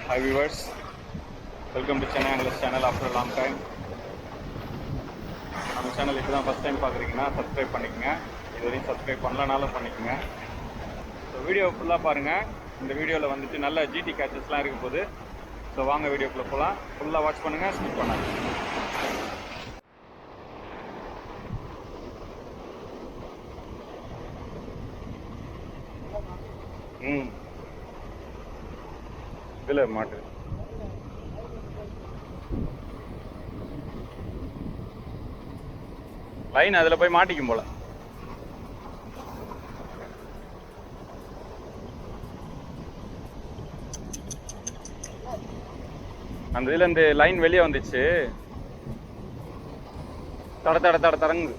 Hi viewers, welcome to Chennai Anglers channel after a long time. நம்ம channel இப்போ தான் first time பார்க்குறீங்கன்னா subscribe பண்ணிக்கங்க. இது வரையும் சப்ஸ்கிரைப் பண்ணலனாலும் பண்ணிக்கங்க. ஸோ வீடியோ ஃபுல்லாக பாருங்கள். இந்த வீடியோவில் வந்துட்டு நல்ல ஜிடி கேச்சஸ்லாம் இருக்கும் போது. ஸோ வாங்க வீடியோக்குள்ளே போகலாம். ஃபுல்லாக வாட்ச் பண்ணுங்கள், ஸ்கிப் பண்ணாங்க. இதில் மாட்டு லைன் அதில் போய் மாட்டிக்கும் போல. அந்த இதில் இந்த லைன் வெளியே வந்துச்சு. தடங்குது.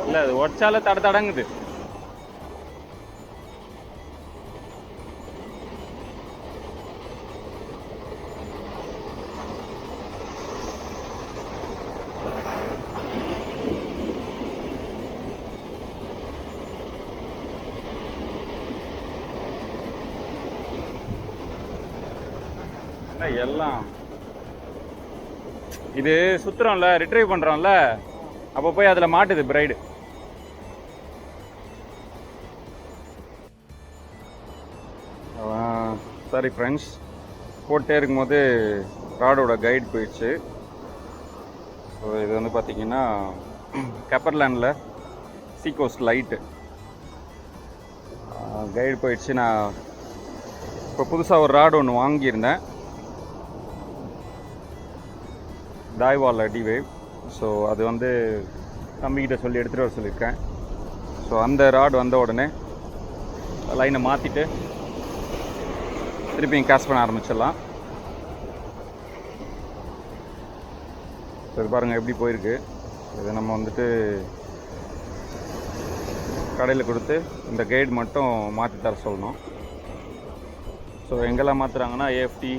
இல்லை, அது ஒடிச்சால தடங்குது. எல்லாம் இது சுத்துறோம்ல, ரிட்ரைவ் பண்றோம்ல, அப்போ போய் அதுல மாட்டுது பிரைடு. சாரி ஃப்ரெண்ட்ஸ், போட்டே இருக்கும்போது ராடோட கைடு போயிடுச்சு. ஸோ இது வந்து பார்த்தீங்கன்னா கெப்பர்லேண்டில் சீகோஸ்ட் லைட்டு கைடு போயிடுச்சு. நான் இப்போ புதுசாக ஒரு ராடு ஒன்று வாங்கியிருந்தேன், டாய்வால் டிவேவ். ஸோ அது வந்து தம்பிக்கிட்ட சொல்லி எடுத்துகிட்டு வர சொல்லியிருக்கேன். ஸோ அந்த ராடு வந்த உடனே லைனை மாற்றிட்டு திருப்பியும் கேஷ் பண்ண ஆரம்பிச்சிடலாம். ஸோ இது பாருங்கள் எப்படி போயிருக்கு. இதை நம்ம வந்துட்டு கடையில் கொடுத்து இந்த கைடு மட்டும் மாற்றி தர சொல்லணும். ஸோ எங்கெல்லாம் மாற்றுறாங்கன்னா AFT,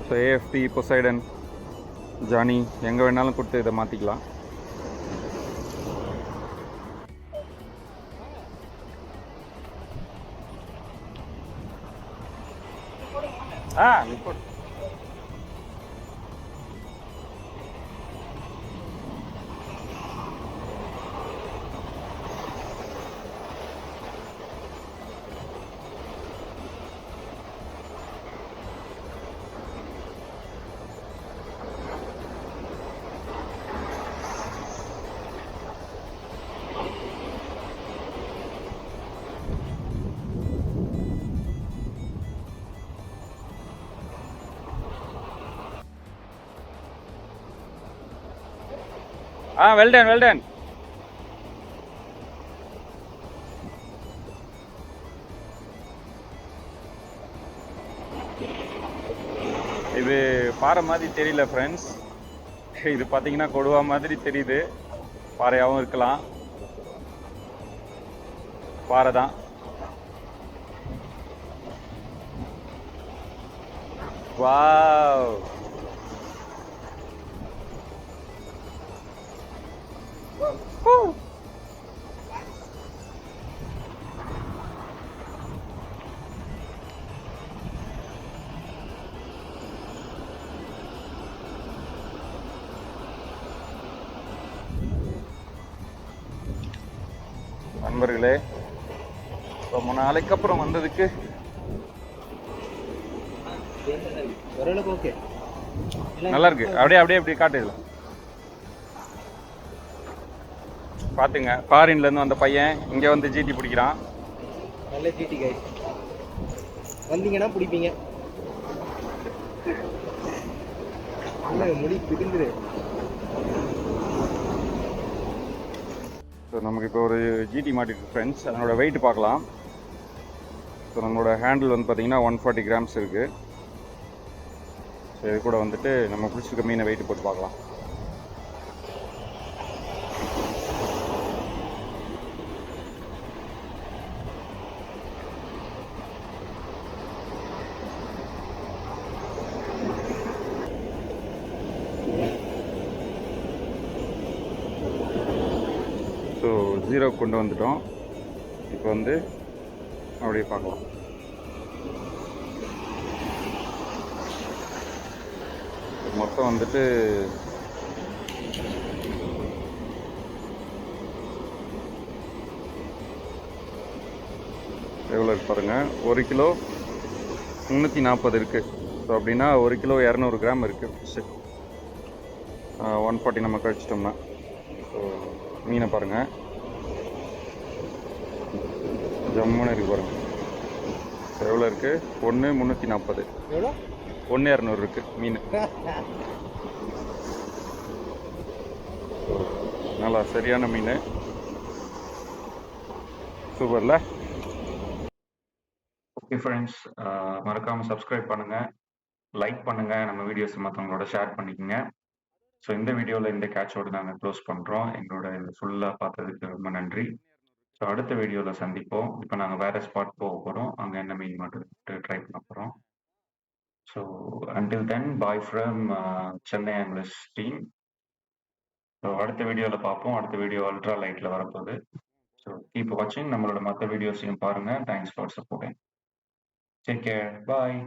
so AFT, Poseidon, Johnny, எங்கே வேணாலும் கொடுத்து இதை மாற்றிக்கலாம். well done. இது பாறை மாதிரி தெரியல ஃப்ரெண்ட்ஸ், இது பார்த்தீங்கன்னா கொடுவா மாதிரி தெரியுது. பாறையாகவும் இருக்கலாம், பாறை தான். வாவ், நண்பர்களே, ரொம்ப நாளைக்கு அப்புறம் வந்ததுக்கு நல்லா இருக்கு. அப்படியே காட்டுது. பாத்துங்க, ஃபாரின்ல இருந்து வந்த பையன் இங்க வந்து ஜிடி பிடிக்கிறான். நல்ல ஜிடி கைஸ், வந்தீங்கன்னா பிடிப்பீங்க. முடி பிடிந்துரு. ஸோ நமக்கு இப்போ ஒரு ஜிடி மாட்டிருக்கு ஃப்ரெண்ட்ஸ். அதனோட வெயிட் பார்க்கலாம். ஸோ நம்மளோட ஹேண்டில் வந்து பார்த்தீங்கன்னா 140 கிராம்ஸ் இருக்குது. ஸோ இது கூட வந்துட்டு நம்ம பிடிச்சிருக்க மீனை வெயிட் போட்டு பார்க்கலாம். ஸோ 0 கொண்டு வந்துட்டோம். இப்போ வந்து அப்படியே பார்க்கலாம். மொத்தம் வந்துட்டு எவ்வளோ இருக்கு பாருங்கள். 1 கிலோ 340 இருக்குது. ஸோ அப்படின்னா 1 கிலோ 200 கிராம் இருக்குது ஃபிஷ்ஷு. 140 நம்ம கழிச்சிட்டோம்னா. ஸோ மீனை பாருங்கள், ஜம்முன்னு இருக்குது பாருங்கள். ஸோ எவ்வளோ இருக்குது? 1 340, 1 200 இருக்குது மீன். நல்லா சரியான மீன், சூப்பர்ல. ஓகே ஃப்ரெண்ட்ஸ், மறக்காமல் சப்ஸ்கிரைப் பண்ணுங்கள், லைக் பண்ணுங்கள், நம்ம வீடியோஸ் மற்றவங்களோட ஷேர் பண்ணிக்கோங்க. ஸோ இந்த வீடியோவில் இந்த கேட்சோடு நாங்கள் க்ளோஸ் பண்ணுறோம். எங்களோட இது ஃபுல்லாக பார்த்ததுக்கு ரொம்ப நன்றி. ஸோ அடுத்த வீடியோவில் சந்திப்போம். இப்போ நாங்கள் வேறு ஸ்பாட் போக போகிறோம். அங்கே என்ன மீன் மட்டும் ட்ரை பண்ண போகிறோம். So until then bye from Chennai anglers team. So அடுத்த வீடியோவில் பார்ப்போம். அடுத்த வீடியோ அல்ட்ரா லைட்டில் வரப்போகுது. ஸோ கீப் வாட்சிங். நம்மளோட மற்ற வீடியோஸையும் பாருங்கள். Thanks for supporting. Take care. Bye.